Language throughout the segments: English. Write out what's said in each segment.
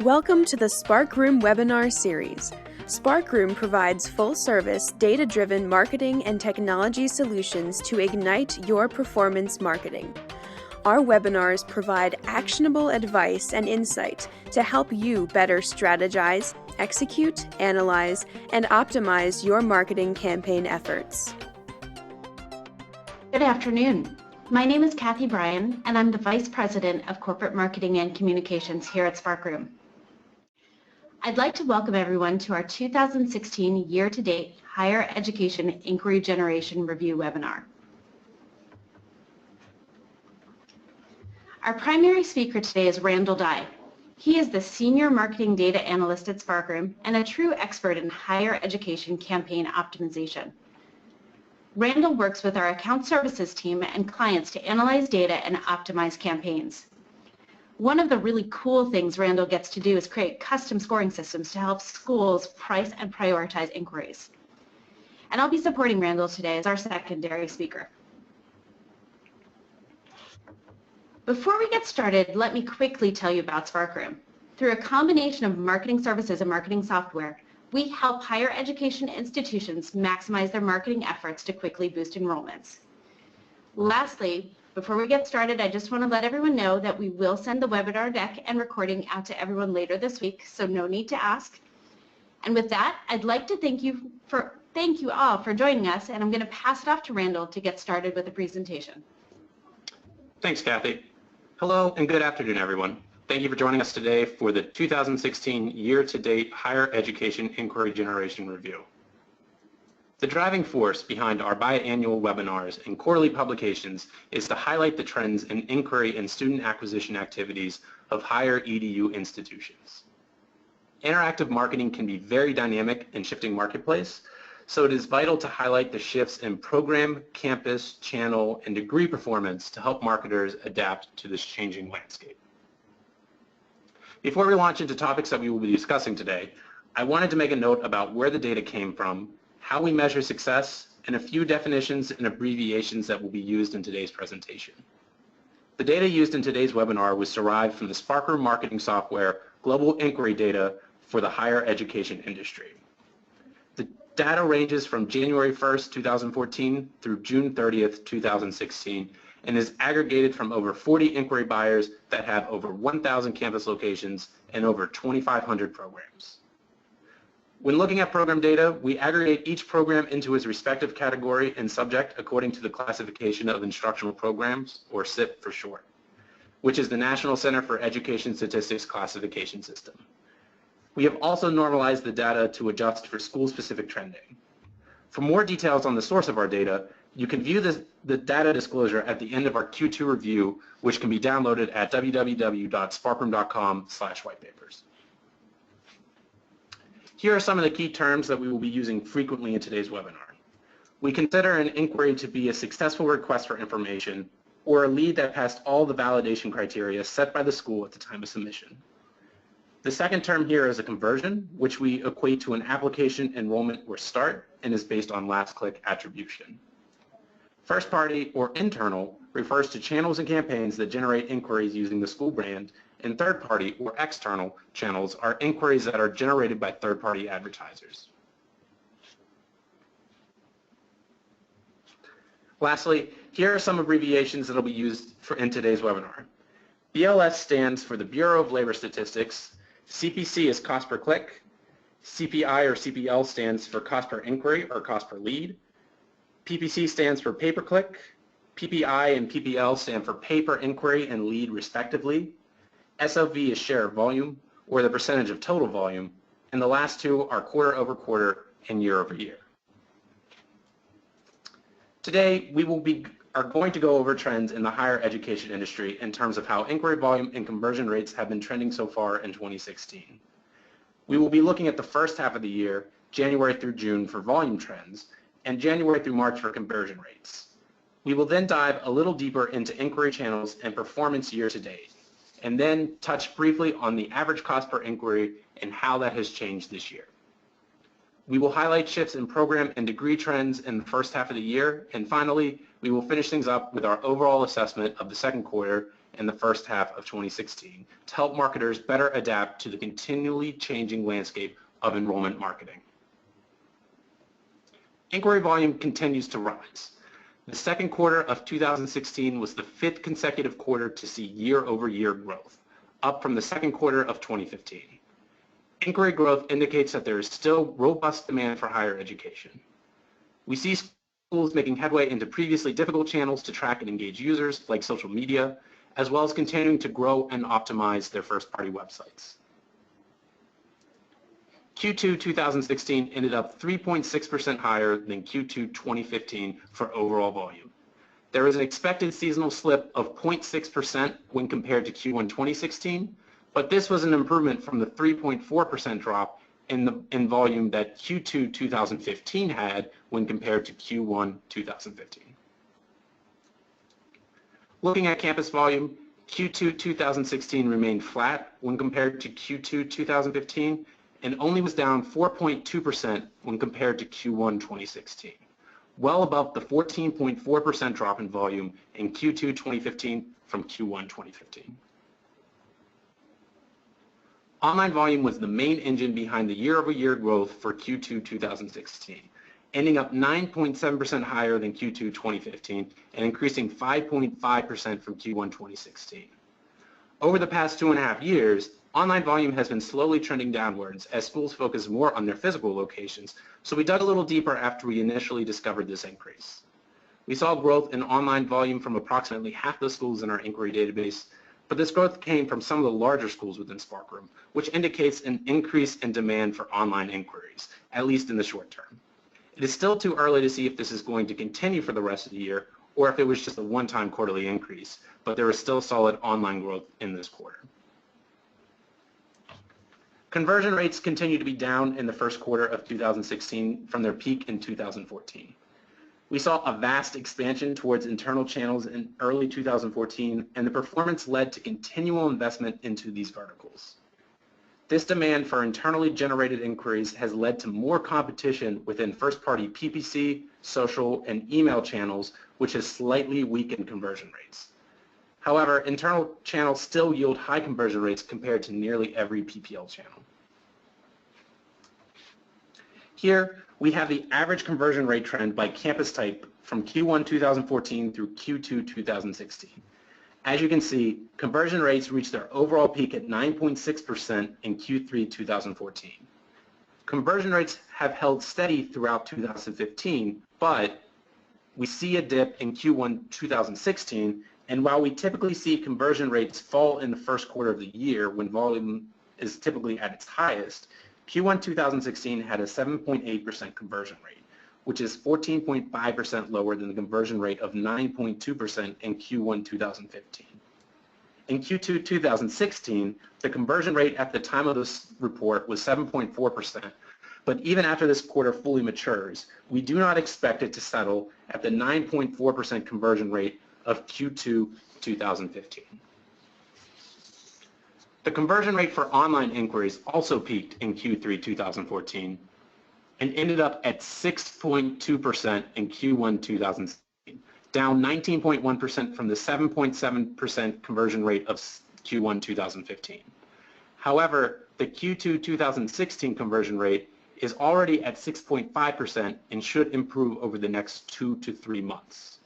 Welcome to the Sparkroom webinar series. Sparkroom provides full-service, data-driven marketing and technology solutions to ignite your performance marketing. Our webinars provide actionable advice and insight to help you better strategize, execute, analyze, and optimize your marketing campaign efforts. Good afternoon. My name is Kathy Bryan, and I'm the Vice President of Corporate Marketing and Communications here at Sparkroom. I'd like to welcome everyone to our 2016 year-to-date Higher Education Inquiry Generation Review webinar. Our primary speaker today is Randall Dye. He is the Senior Marketing Data Analyst at Sparkroom and a true expert in higher education campaign optimization. Randall works with our account services team and clients to analyze data and optimize campaigns. One of the really cool things Randall gets to do is create custom scoring systems to help schools price and prioritize inquiries. And I'll be supporting Randall today as our secondary speaker. Before we get started, let me quickly tell you about Sparkroom. Through a combination of marketing services and marketing software, we help higher education institutions maximize their marketing efforts to quickly boost enrollments. Lastly, before we get started, I just want to let everyone know that we will send the webinar deck and recording out to everyone later this week, so no need to ask. And with that, I'd like to thank you all for joining us, and I'm going to pass it off to Randall to get started with the presentation. Thanks, Kathy. Hello and good afternoon, everyone. Thank you for joining us today for the 2016 year-to-date Higher Education Inquiry Generation Review. The driving force behind our biannual webinars and quarterly publications is to highlight the trends in inquiry and student acquisition activities of higher EDU institutions. Interactive marketing can be very dynamic and shifting marketplace, so it is vital to highlight the shifts in program, campus, channel, and degree performance to help marketers adapt to this changing landscape. Before we launch into topics that we will be discussing today, I wanted to make a note about where the data came from, how we measure success, and a few definitions and abbreviations that will be used in today's presentation. The data used in today's webinar was derived from the Sparkroom marketing software global inquiry data for the higher education industry. The data ranges from January 1st, 2014 through June 30th, 2016, and is aggregated from over 40 inquiry buyers that have over 1,000 campus locations and over 2,500 programs. When looking at program data, we aggregate each program into its respective category and subject according to the Classification of Instructional Programs, or CIP for short, which is the National Center for Education Statistics classification system. We have also normalized the data to adjust for school-specific trending. For more details on the source of our data, you can view the data disclosure at the end of our Q2 review, which can be downloaded at www.sparkroom.com/whitepapers. Here are some of the key terms that we will be using frequently in today's webinar. We consider an inquiry to be a successful request for information or a lead that passed all the validation criteria set by the school at the time of submission. The second term here is a conversion, which we equate to an application, enrollment, or start, and is based on last click attribution. First party or internal refers to channels and campaigns that generate inquiries using the school brand, and third party or external channels are inquiries that are generated by third party advertisers. Lastly, here are some abbreviations that will be used in today's webinar. BLS stands for the Bureau of Labor Statistics, CPC is cost per click, CPI or CPL stands for cost per inquiry or cost per lead, PPC stands for pay per click, PPI and PPL stand for pay per inquiry and lead respectively, SOV is share of volume, or the percentage of total volume, and the last two are quarter over quarter and year over year. Today, we are going to go over trends in the higher education industry in terms of how inquiry volume and conversion rates have been trending so far in 2016. We will be looking at the first half of the year, January through June, for volume trends, and January through March for conversion rates. We will then dive a little deeper into inquiry channels and performance year to date, and then touch briefly on the average cost per inquiry and how that has changed this year. We will highlight shifts in program and degree trends in the first half of the year, and finally, we will finish things up with our overall assessment of the second quarter in the first half of 2016 to help marketers better adapt to the continually changing landscape of enrollment marketing. Inquiry volume continues to rise. The second quarter of 2016 was the 5th consecutive quarter to see year-over-year growth, up from the second quarter of 2015. Inquiry growth indicates that there is still robust demand for higher education. We see schools making headway into previously difficult channels to track and engage users, like social media, as well as continuing to grow and optimize their first-party websites. Q2 2016 ended up 3.6% higher than Q2 2015 for overall volume. There is an expected seasonal slip of 0.6% when compared to Q1 2016, but this was an improvement from the 3.4% drop in volume that Q2 2015 had when compared to Q1 2015. Looking at campus volume, Q2 2016 remained flat when compared to Q2 2015 and only was down 4.2% when compared to Q1 2016, well above the 14.4% drop in volume in Q2 2015 from Q1 2015. Online volume was the main engine behind the year-over-year growth for Q2 2016, ending up 9.7% higher than Q2 2015 and increasing 5.5% from Q1 2016. Over the past 2.5 years, online volume has been slowly trending downwards as schools focus more on their physical locations, so we dug a little deeper after we initially discovered this increase. We saw growth in online volume from approximately half the schools in our inquiry database, but this growth came from some of the larger schools within Sparkroom, which indicates an increase in demand for online inquiries, at least in the short term. It is still too early to see if this is going to continue for the rest of the year or if it was just a one-time quarterly increase, but there is still solid online growth in this quarter. Conversion rates continue to be down in the first quarter of 2016 from their peak in 2014. We saw a vast expansion towards internal channels in early 2014, and the performance led to continual investment into these verticals. This demand for internally generated inquiries has led to more competition within first-party PPC, social, and email channels, which has slightly weakened conversion rates. However, internal channels still yield high conversion rates compared to nearly every PPL channel. Here, we have the average conversion rate trend by campus type from Q1 2014 through Q2 2016. As you can see, conversion rates reached their overall peak at 9.6% in Q3 2014. Conversion rates have held steady throughout 2015, but we see a dip in Q1 2016, and while we typically see conversion rates fall in the first quarter of the year when volume is typically at its highest, Q1 2016 had a 7.8% conversion rate, which is 14.5% lower than the conversion rate of 9.2% in Q1 2015. In Q2 2016, the conversion rate at the time of this report was 7.4%, but even after this quarter fully matures, we do not expect it to settle at the 9.4% conversion rate of Q2 2015. The conversion rate for online inquiries also peaked in Q3 2014 and ended up at 6.2% in Q1 2016, down 19.1% from the 7.7% conversion rate of Q1 2015. However, the Q2 2016 conversion rate is already at 6.5% and should improve over the next 2 to 3 months.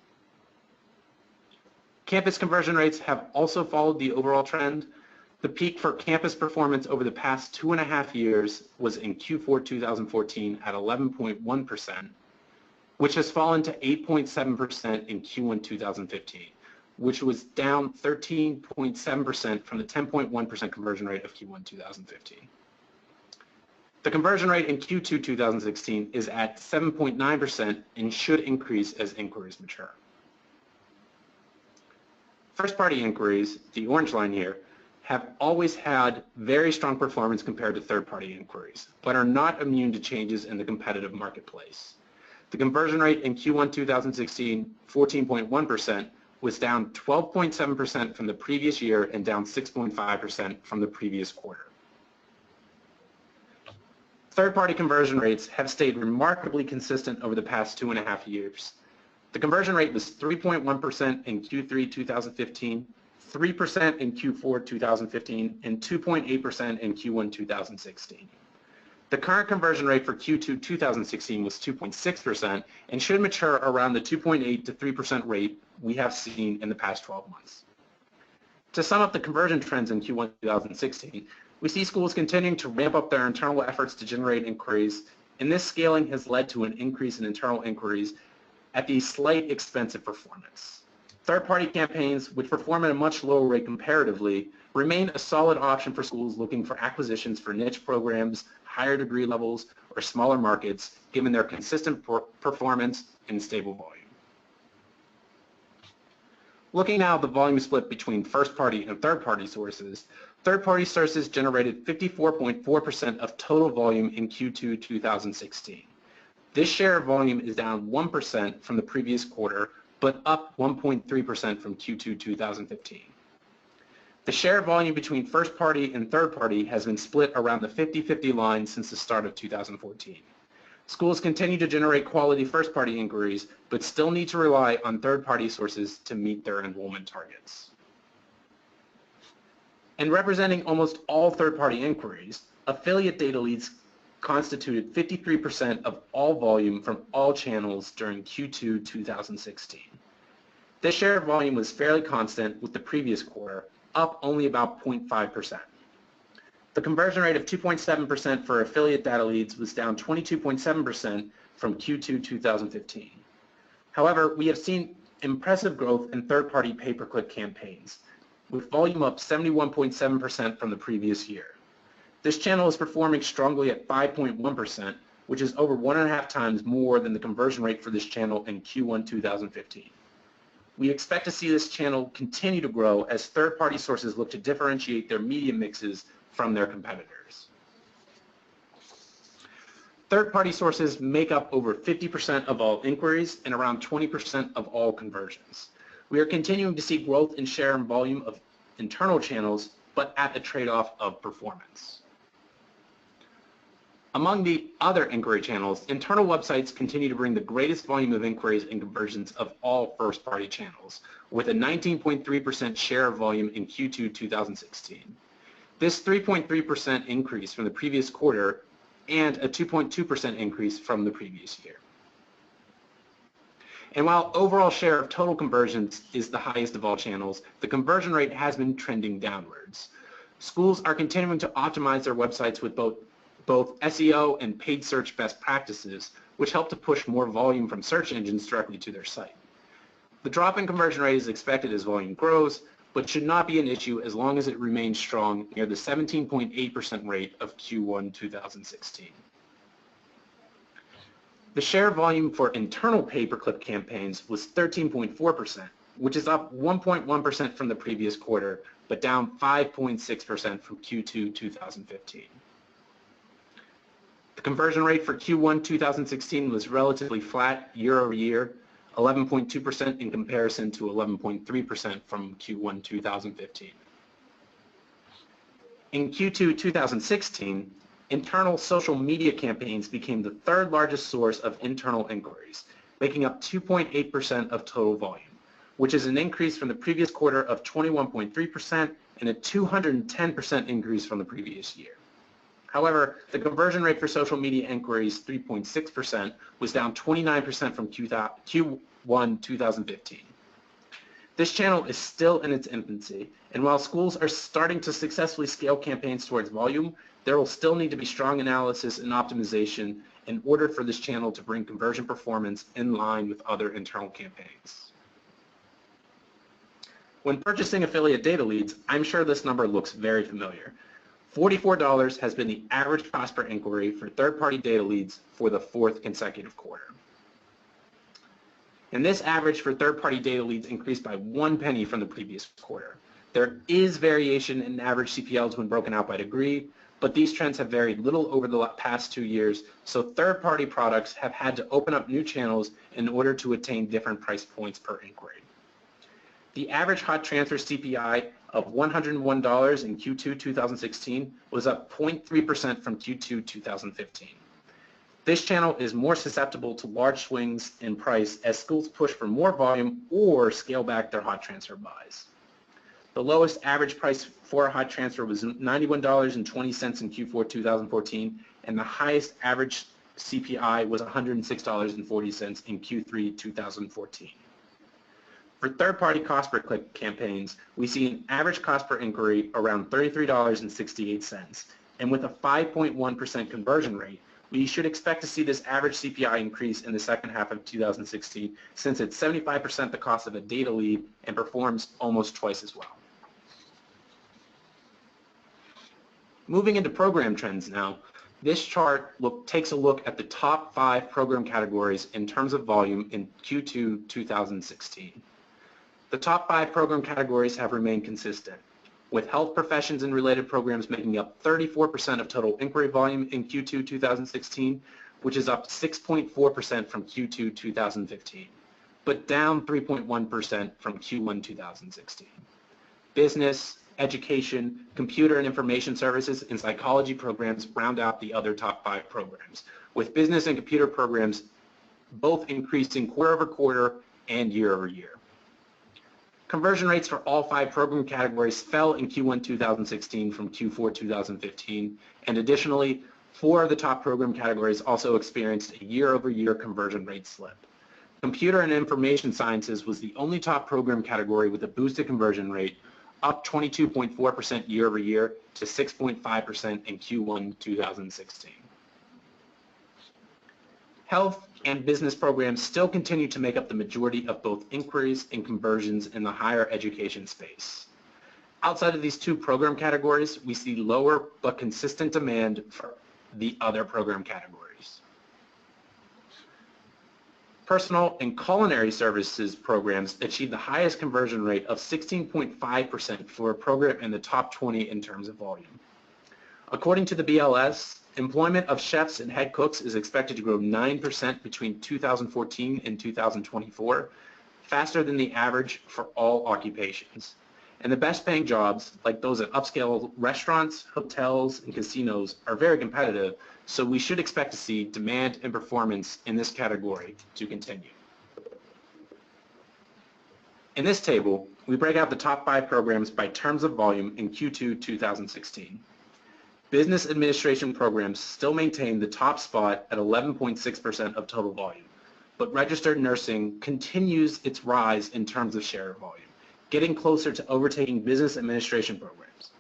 Campus conversion rates have also followed the overall trend. The peak for campus performance over the past 2.5 years was in Q4 2014 at 11.1%, which has fallen to 8.7% in Q1 2015, which was down 13.7% from the 10.1% conversion rate of Q1 2015. The conversion rate in Q2 2016 is at 7.9% and should increase as inquiries mature. First-party inquiries, the orange line here, have always had very strong performance compared to third-party inquiries, but are not immune to changes in the competitive marketplace. The conversion rate in Q1 2016, 14.1%, was down 12.7% from the previous year and down 6.5% from the previous quarter. Third-party conversion rates have stayed remarkably consistent over the past 2.5 years. The conversion rate was 3.1% in Q3 2015, 3% in Q4 2015 and 2.8% in Q1 2016. The current conversion rate for Q2 2016 was 2.6% and should mature around the 2.8 to 3% rate we have seen in the past 12 months. To sum up the conversion trends in Q1 2016, we see schools continuing to ramp up their internal efforts to generate inquiries, and this scaling has led to an increase in internal inquiries at the slight expense of performance. Third-party campaigns, which perform at a much lower rate comparatively, remain a solid option for schools looking for acquisitions for niche programs, higher degree levels, or smaller markets, given their consistent performance and stable volume. Looking now at the volume split between first-party and third-party sources, third-party sources generated 54.4% of total volume in Q2 2016. This share of volume is down 1% from the previous quarter, but up 1.3% from Q2 2015. The share of volume between first-party and third-party has been split around the 50-50 line since the start of 2014. Schools continue to generate quality first-party inquiries, but still need to rely on third-party sources to meet their enrollment targets. And representing almost all third-party inquiries, affiliate data leads constituted 53% of all volume from all channels during Q2 2016. This share of volume was fairly constant with the previous quarter, up only about 0.5%. The conversion rate of 2.7% for affiliate data leads was down 22.7% from Q2 2015. However, we have seen impressive growth in third-party pay-per-click campaigns, with volume up 71.7% from the previous year. This channel is performing strongly at 5.1%, which is over 1.5 times more than the conversion rate for this channel in Q1 2015. We expect to see this channel continue to grow as third-party sources look to differentiate their media mixes from their competitors. Third-party sources make up over 50% of all inquiries and around 20% of all conversions. We are continuing to see growth in share and volume of internal channels, but at the trade-off of performance. Among the other inquiry channels, internal websites continue to bring the greatest volume of inquiries and conversions of all first-party channels, with a 19.3% share of volume in Q2 2016. This 3.3% increase from the previous quarter and a 2.2% increase from the previous year. And while overall share of total conversions is the highest of all channels, the conversion rate has been trending downwards. Schools are continuing to optimize their websites with both SEO and paid search best practices, which help to push more volume from search engines directly to their site. The drop in conversion rate is expected as volume grows, but should not be an issue as long as it remains strong near the 17.8% rate of Q1 2016. The share volume for internal pay-per-click campaigns was 13.4%, which is up 1.1% from the previous quarter, but down 5.6% from Q2 2015. The conversion rate for Q1 2016 was relatively flat year over year, 11.2% in comparison to 11.3% from Q1 2015. In Q2 2016, internal social media campaigns became the third largest source of internal inquiries, making up 2.8% of total volume, which is an increase from the previous quarter of 21.3% and a 210% increase from the previous year. However, the conversion rate for social media inquiries, 3.6%, was down 29% from Q1 2015. This channel is still in its infancy, and while schools are starting to successfully scale campaigns towards volume, there will still need to be strong analysis and optimization in order for this channel to bring conversion performance in line with other internal campaigns. When purchasing affiliate data leads, I'm sure this number looks very familiar. $44 has been the average cost per inquiry for third-party data leads for the fourth consecutive quarter. And this average for third-party data leads increased by 1 penny from the previous quarter. There is variation in average CPLs when broken out by degree, but these trends have varied little over the past 2 years, so third-party products have had to open up new channels in order to attain different price points per inquiry. The average hot transfer CPI of $101 in Q2 2016 was up 0.3% from Q2 2015. This channel is more susceptible to large swings in price as schools push for more volume or scale back their hot transfer buys. The lowest average price for a hot transfer was $91.20 in Q4 2014, and the highest average CPI was $106.40 in Q3 2014. For third-party cost per click campaigns, we see an average cost per inquiry around $33.68, and with a 5.1% conversion rate, we should expect to see this average CPI increase in the second half of 2016, since it's 75% the cost of a data lead and performs almost twice as well. Moving into program trends now, this chart takes a look at the top 5 program categories in terms of volume in Q2 2016. The top 5 program categories have remained consistent, with health professions and related programs making up 34% of total inquiry volume in Q2 2016, which is up 6.4% from Q2 2015, but down 3.1% from Q1 2016. Business, education, computer and information services, and psychology programs round out the other top 5 programs, with business and computer programs both increasing quarter-over-quarter and year-over-year. Conversion rates for all 5 program categories fell in Q1 2016 from Q4 2015, and additionally, 4 of the top program categories also experienced a year-over-year conversion rate slip. Computer and information sciences was the only top program category with a boosted conversion rate, up 22.4% year-over-year to 6.5% in Q1 2016. Health and business programs still continue to make up the majority of both inquiries and conversions in the higher education space. Outside of these 2 program categories, we see lower but consistent demand for the other program categories. Personal and culinary services programs achieved the highest conversion rate of 16.5% for a program in the top 20 in terms of volume. According to the BLS, employment of chefs and head cooks is expected to grow 9% between 2014 and 2024, faster than the average for all occupations. And the best paying jobs, like those at upscale restaurants, hotels, and casinos, are very competitive, so we should expect to see demand and performance in this category to continue. In this table, we break out the top 5 programs by terms of volume in Q2 2016. Business administration programs still maintain the top spot at 11.6% of total volume, but registered nursing continues its rise in terms of share of volume, getting closer to overtaking business administration programs.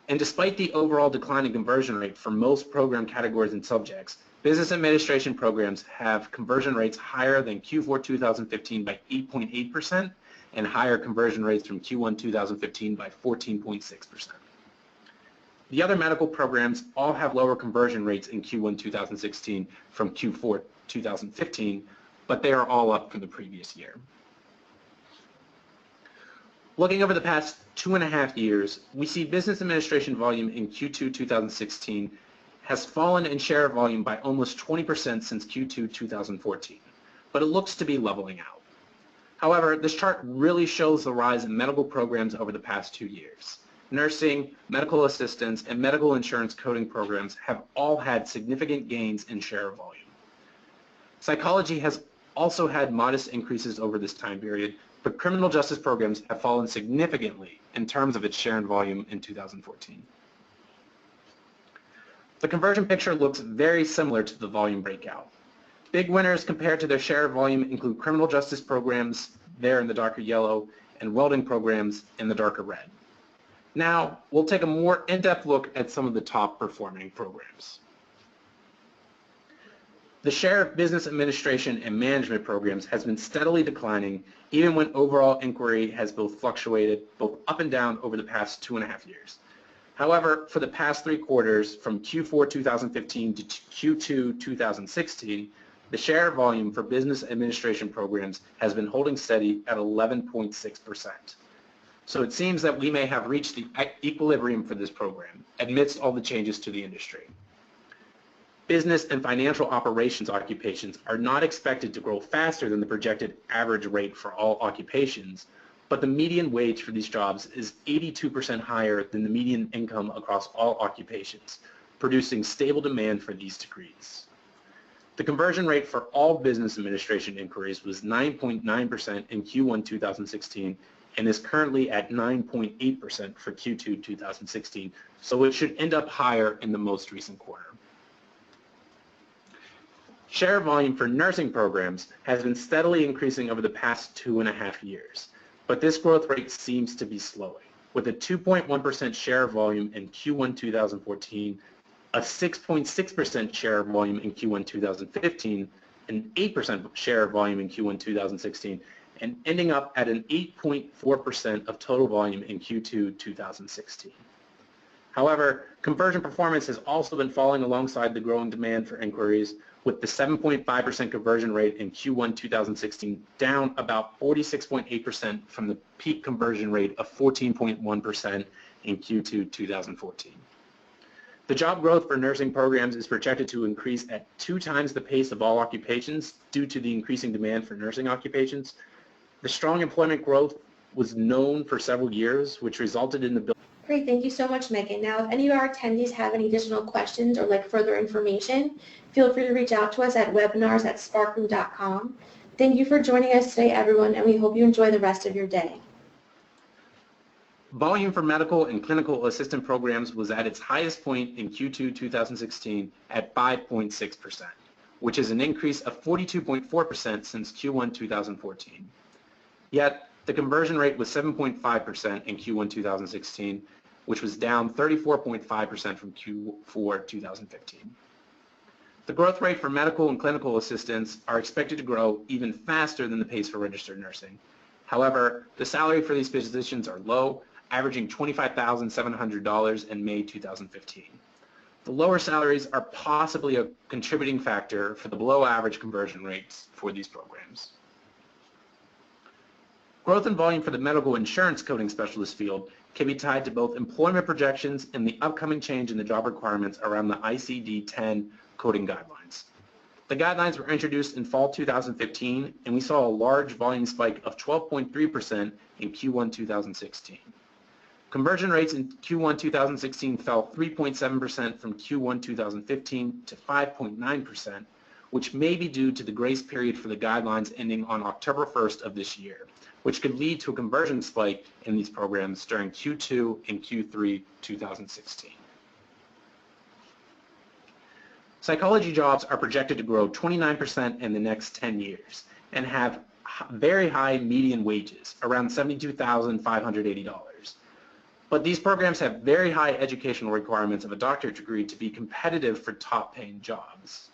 And despite the overall decline in conversion rate for most program categories and subjects, business administration programs have conversion rates higher than Q4 2015 by 8.8% and higher conversion rates from Q1 2015 by 14.6%. The other medical programs all have lower conversion rates in Q1 2016 from Q4 2015, but they are all up from the previous year. Looking over the past 2.5 years, we see business administration volume in Q2 2016 has fallen in share of volume by almost 20% since Q2 2014, but it looks to be leveling out. However, this chart really shows the rise in medical programs over the past 2 years. Nursing, medical assistance, and medical insurance coding programs have all had significant gains in share of volume. Psychology has also had modest increases over this time period, but criminal justice programs have fallen significantly in terms of its share and volume in 2014. The conversion picture looks very similar to the volume breakout. Big winners compared to their share of volume include criminal justice programs, there in the darker yellow, and welding programs in the darker red. Now, we'll take a more in-depth look at some of the top performing programs. The share of business administration and management programs has been steadily declining, even when overall inquiry has both fluctuated both up and down over the past 2.5 years. However, for the past 3 quarters, from Q4 2015 to Q2 2016, the share of volume for business administration programs has been holding steady at 11.6%. So it seems that we may have reached the equilibrium for this program amidst all the changes to the industry. Business and financial operations occupations are not expected to grow faster than the projected average rate for all occupations, but the median wage for these jobs is 82% higher than the median income across all occupations, producing stable demand for these degrees. The conversion rate for all business administration inquiries was 9.9% in Q1 2016 and is currently at 9.8% for Q2 2016, so it should end up higher in the most recent quarter. Share volume for nursing programs has been steadily increasing over the past 2.5 years, but this growth rate seems to be slowing, with a 2.1% share of volume in Q1 2014, a 6.6% share of volume in Q1 2015, an 8% share of volume in Q1 2016, and ending up at an 8.4% of total volume in Q2 2016. However, conversion performance has also been falling alongside the growing demand for inquiries, with the 7.5% conversion rate in Q1 2016 down about 46.8% from the peak conversion rate of 14.1% in Q2 2014. The job growth for nursing programs is projected to increase at 2 times the pace of all occupations due to the increasing demand for nursing occupations. The strong employment growth was known for several years, which resulted in the bill. Great, thank you so much, Megan. Now, if any of our attendees have any additional questions or like further information, feel free to reach out to us at webinars@sparkroom.com. Thank you for joining us today, everyone, and we hope you enjoy the rest of your day. Volume for medical and clinical assistant programs was at its highest point in Q2 2016 at 5.6%, which is an increase of 42.4% since Q1 2014. Yet, the conversion rate was 7.5% in Q1 2016, which was down 34.5% from Q4 2015. The growth rate for medical and clinical assistants are expected to grow even faster than the pace for registered nursing. However, the salary for these positions are low, averaging $25,700 in May 2015. The lower salaries are possibly a contributing factor for the below average conversion rates for these programs. Growth in volume for the medical insurance coding specialist field can be tied to both employment projections and the upcoming change in the job requirements around the ICD-10 coding guidelines. The guidelines were introduced in fall 2015, and we saw a large volume spike of 12.3% in Q1 2016. Conversion rates in Q1 2016 fell 3.7% from Q1 2015 to 5.9%, which may be due to the grace period for the guidelines ending on October 1st of this year, which could lead to a conversion spike in these programs during Q2 and Q3 2016. Psychology jobs are projected to grow 29% in the next 10 years and have very high median wages, around $72,580. But these programs have very high educational requirements of a doctorate degree to be competitive for top-paying jobs.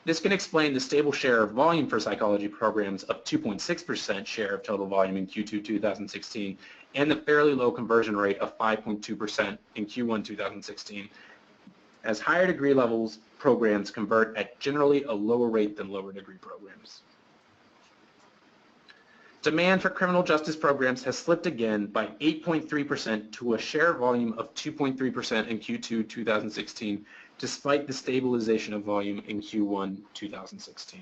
This can explain the stable share of volume for psychology programs of 2.6% share of total volume in Q2 2016 and the fairly low conversion rate of 5.2% in Q1 2016, as higher degree levels programs convert at generally a lower rate than lower degree programs. Demand for criminal justice programs has slipped again by 8.3% to a share volume of 2.3% in Q2 2016, despite the stabilization of volume in Q1 2016.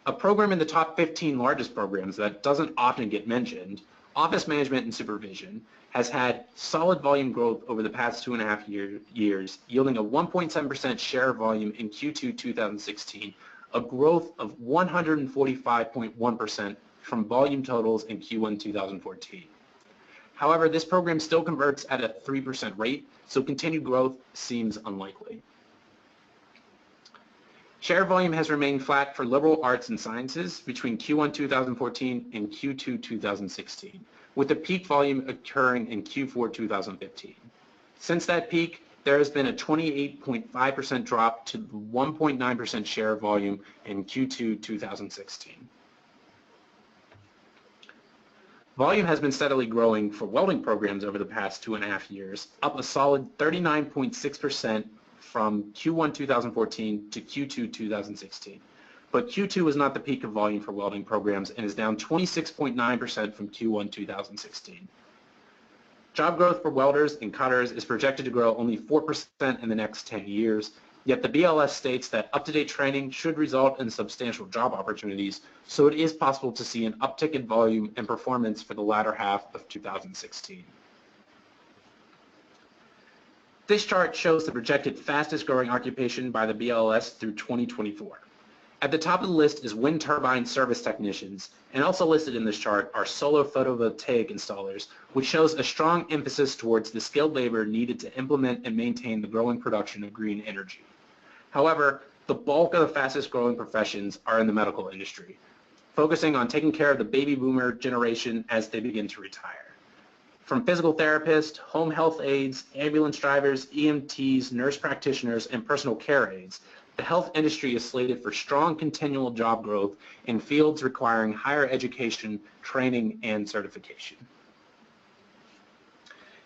A program in the top 15 largest programs that doesn't often get mentioned, Office Management and Supervision, has had solid volume growth over the past 2.5 years, yielding a 1.7% share of volume in Q2 2016, a growth of 145.1% from volume totals in Q1 2014. However, this program still converts at a 3% rate, so continued growth seems unlikely. Share volume has remained flat for liberal arts and sciences between Q1 2014 and Q2 2016, with the peak volume occurring in Q4 2015. Since that peak, there has been a 28.5% drop to 1.9% share of volume in Q2 2016. Volume has been steadily growing for welding programs over the past 2.5 years, up a solid 39.6% from Q1 2014 to Q2 2016. But Q2 was not the peak of volume for welding programs and is down 26.9% from Q1 2016. Job growth for welders and cutters is projected to grow only 4% in the next 10 years, yet the BLS states that up-to-date training should result in substantial job opportunities, so it is possible to see an uptick in volume and performance for the latter half of 2016. This chart shows the projected fastest growing occupation by the BLS through 2024. At the top of the list is wind turbine service technicians, and also listed in this chart are solar photovoltaic installers, which shows a strong emphasis towards the skilled labor needed to implement and maintain the growing production of green energy. However, the bulk of the fastest growing professions are in the medical industry, focusing on taking care of the baby boomer generation as they begin to retire. From physical therapists, home health aides, ambulance drivers, EMTs, nurse practitioners, and personal care aides, the health industry is slated for strong continual job growth in fields requiring higher education, training, and certification.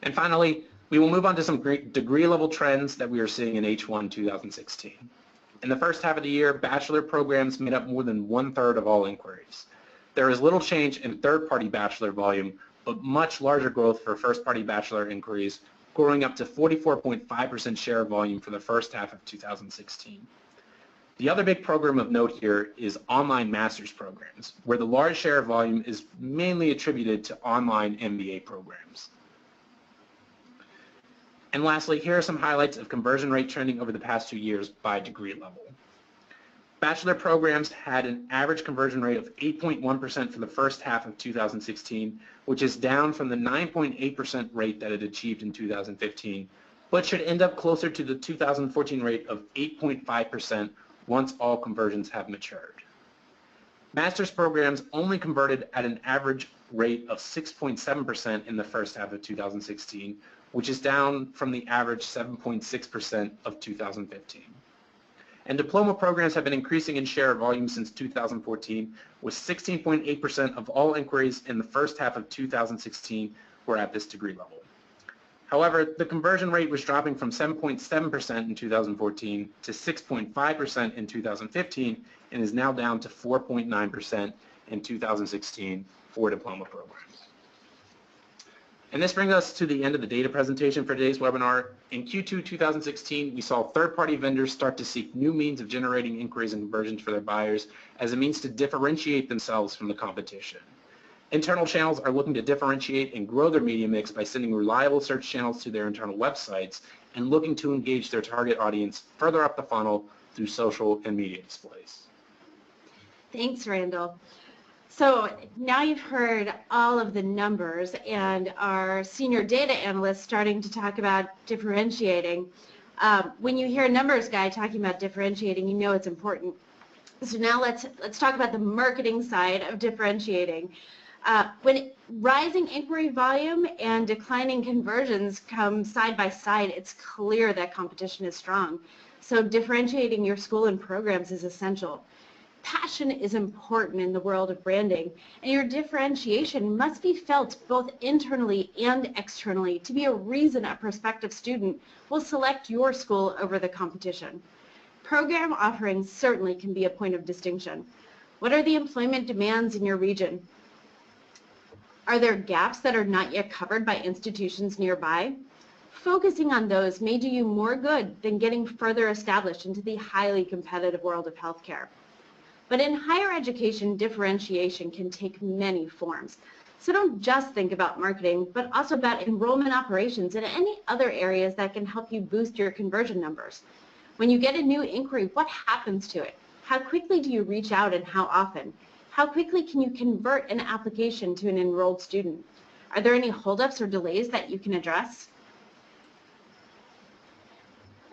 And finally, we will move on to some degree level trends that we are seeing in H1 2016. In the first half of the year, bachelor programs made up more than 1/3 of all inquiries. There is little change in third-party bachelor volume, but much larger growth for first-party bachelor inquiries, growing up to 44.5% share of volume for the first half of 2016. The other big program of note here is online master's programs, where the large share of volume is mainly attributed to online MBA programs. And lastly, here are some highlights of conversion rate trending over the past 2 years by degree level. Bachelor programs had an average conversion rate of 8.1% for the first half of 2016, which is down from the 9.8% rate that it achieved in 2015, but should end up closer to the 2014 rate of 8.5% once all conversions have matured. Master's programs only converted at an average rate of 6.7% in the first half of 2016, which is down from the average 7.6% of 2015. And diploma programs have been increasing in share of volume since 2014, with 16.8% of all inquiries in the first half of 2016 were at this degree level. However, the conversion rate was dropping from 7.7% in 2014 to 6.5% in 2015 and is now down to 4.9% in 2016 for diploma programs. And this brings us to the end of the data presentation for today's webinar. In Q2 2016, we saw third-party vendors start to seek new means of generating inquiries and conversions for their buyers as a means to differentiate themselves from the competition. Internal channels are looking to differentiate and grow their media mix by sending reliable search channels to their internal websites and looking to engage their target audience further up the funnel through social and media displays. Thanks, Randall. So now you've heard all of the numbers and our senior data analyst starting to talk about differentiating. When you hear a numbers guy talking about differentiating, you know it's important. So now let's talk about the marketing side of differentiating. When rising inquiry volume and declining conversions come side by side, it's clear that competition is strong. So differentiating your school and programs is essential. Passion is important in the world of branding, and your differentiation must be felt both internally and externally to be a reason a prospective student will select your school over the competition. Program offerings certainly can be a point of distinction. What are the employment demands in your region? Are there gaps that are not yet covered by institutions nearby? Focusing on those may do you more good than getting further established into the highly competitive world of healthcare. But in higher education, differentiation can take many forms. So don't just think about marketing, but also about enrollment operations and any other areas that can help you boost your conversion numbers. When you get a new inquiry, what happens to it? How quickly do you reach out and how often? How quickly can you convert an application to an enrolled student? Are there any holdups or delays that you can address?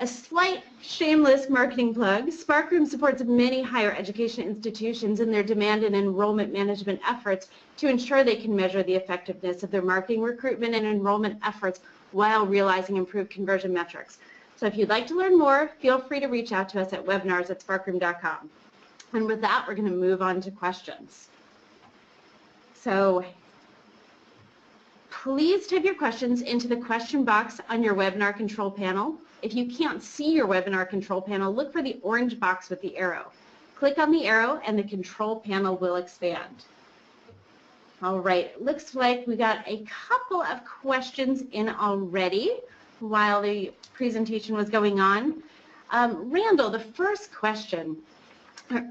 A slight shameless marketing plug, Sparkroom supports many higher education institutions in their demand and enrollment management efforts to ensure they can measure the effectiveness of their marketing, recruitment, and enrollment efforts while realizing improved conversion metrics. So if you'd like to learn more, feel free to reach out to us at webinars@sparkroom.com. And with that, we're going to move on to questions. So please type your questions into the question box on your webinar control panel. If you can't see your webinar control panel, look for the orange box with the arrow. Click on the arrow and the control panel will expand. All right, it looks like we got a couple of questions in already while the presentation was going on. Randall, the first question.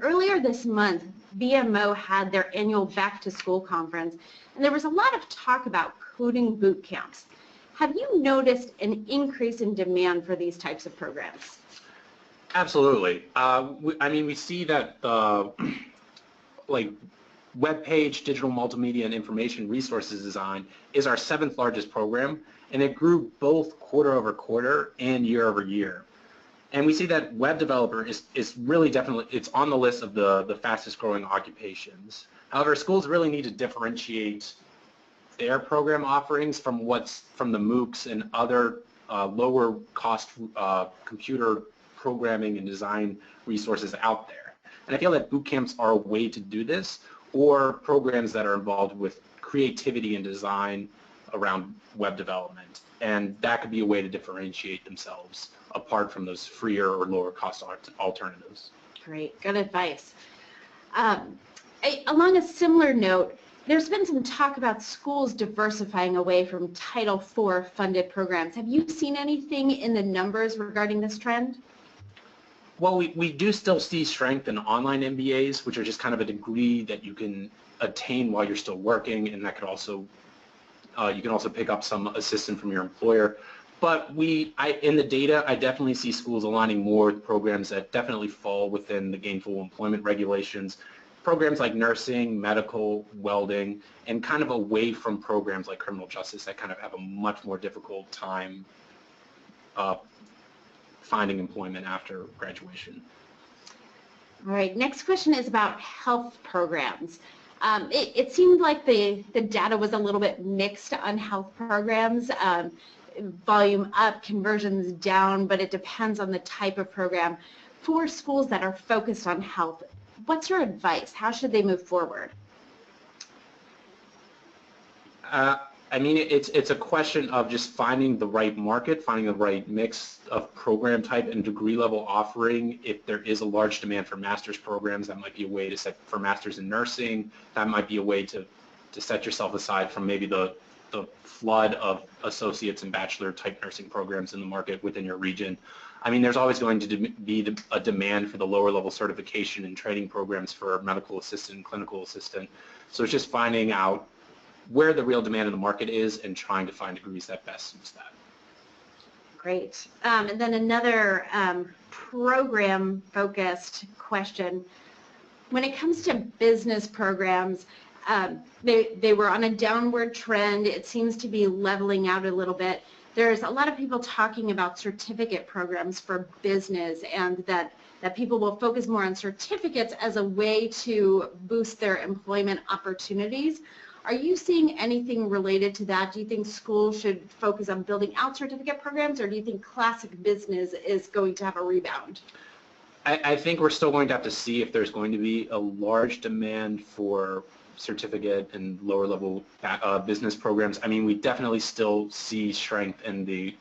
Earlier this month, BMO had their annual Back to School conference, and there was a lot of talk about coding boot camps. Have you noticed an increase in demand for these types of programs? Absolutely. I mean, we see that the like web page, digital multimedia, and information resources design is our 7th largest program, and it grew both quarter over quarter and year over year. And we see that web developer is really definitely, it's on the list of the fastest growing occupations. However, schools really need to differentiate their program offerings from from the MOOCs and other lower cost computer programming and design resources out there. And I feel that boot camps are a way to do this, or programs that are involved with creativity and design around web development. And that could be a way to differentiate themselves apart from those freer or lower cost alternatives. Great, good advice. Along a similar note, there's been some talk about schools diversifying away from Title IV funded programs. Have you seen anything in the numbers regarding this trend? Well, we do still see strength in online MBAs, which are just kind of a degree that you can attain while you're still working, and that could also, you can also pick up some assistance from your employer. But in the data, I definitely see schools aligning more with programs that definitely fall within the gainful employment regulations, programs like nursing, medical, welding, and kind of away from programs like criminal justice that kind of have a much more difficult time finding employment after graduation. All right, next question is about health programs. It seemed like the data was a little bit mixed on health programs. Volume up, conversions down, but it depends on the type of program. For schools that are focused on health, what's your advice? How should they move forward? I mean, it's a question of just finding the right market, finding the right mix of program type and degree level offering. If there is a large demand for master's programs, that might be a way to set for master's in nursing. That might be a way to set yourself aside from maybe the flood of associates and bachelor type nursing programs in the market within your region. I mean, there's always going to be a demand for the lower level certification and training programs for medical assistant and clinical assistant. So it's just finding out where the real demand in the market is and trying to find degrees that best suits that. Great. And then another program-focused question. When it comes to business programs, they were on a downward trend. It seems to be leveling out a little bit. There's a lot of people talking about certificate programs for business, and that people will focus more on certificates as a way to boost their employment opportunities. Are you seeing anything related to that? Do you think schools should focus on building out certificate programs, or do you think classic business is going to have a rebound? I think we're still going to have to see if there's going to be a large demand for certificate and lower level business programs. I mean, we definitely still see strength in the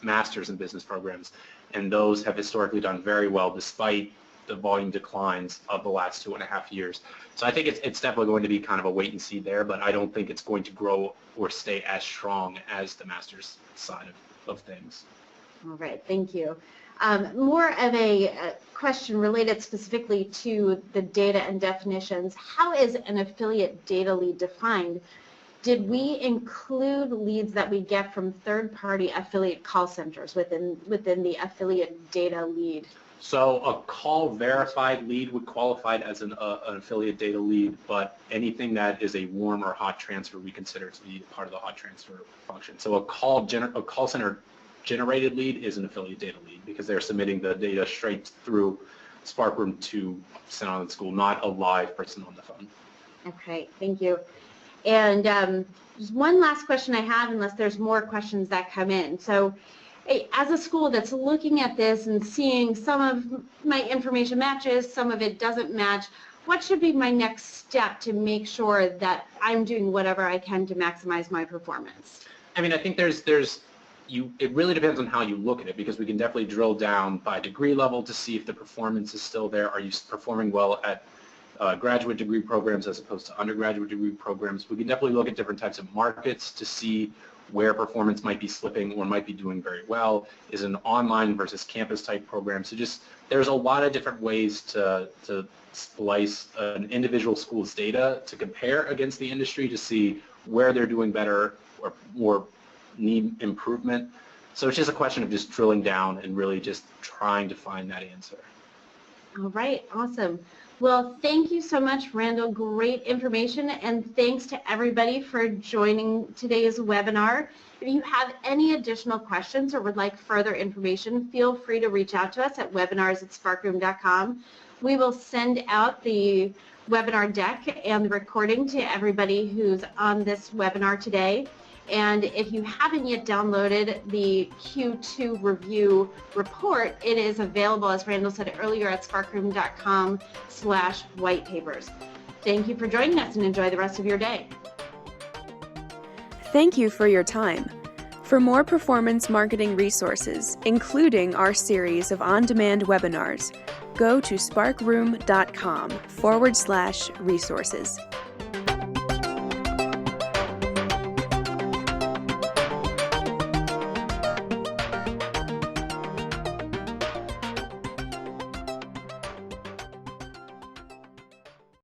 master's in business programs, and those have historically done very well despite the volume declines of the last 2.5 years. So I think it's definitely going to be kind of a wait and see there, but I don't think it's going to grow or stay as strong as the master's side of things. All right, thank you. More of a question related specifically to the data and definitions. How is an affiliate data lead defined? Did we include leads that we get from third-party affiliate call centers within the affiliate data lead? So a call verified lead would qualify as an affiliate data lead, but anything that is a warm or hot transfer we consider to be part of the hot transfer function. So a call center generated lead is an affiliate data lead because they're submitting the data straight through Sparkroom to send on the school, not a live person on the phone. Okay, thank you. And just one last question I have, unless there's more questions that come in. So as a school that's looking at this and seeing some of my information matches, some of it doesn't match, what should be my next step to make sure that I'm doing whatever I can to maximize my performance? I mean, I think it really depends on how you look at it, because we can definitely drill down by degree level to see if the performance is still there. Are you performing well at graduate degree programs as opposed to undergraduate degree programs? We can definitely look at different types of markets to see where performance might be slipping or might be doing very well. Is an online versus campus type program. So just there's a lot of different ways to splice an individual school's data to compare against the industry to see where they're doing better or need improvement. So it's just a question of just drilling down and really just trying to find that answer. All right, awesome. Well, thank you so much, Randall. Great information, and thanks to everybody for joining today's webinar. If you have any additional questions or would like further information, feel free to reach out to us at webinars@sparkroom.com. We will send out the webinar deck and the recording to everybody who's on this webinar today. And if you haven't yet downloaded the Q2 review report, it is available, as Randall said earlier, at sparkroom.com/whitepapers. Thank you for joining us and enjoy the rest of your day. Thank you for your time. For more performance marketing resources, including our series of on-demand webinars, go to sparkroom.com/resources.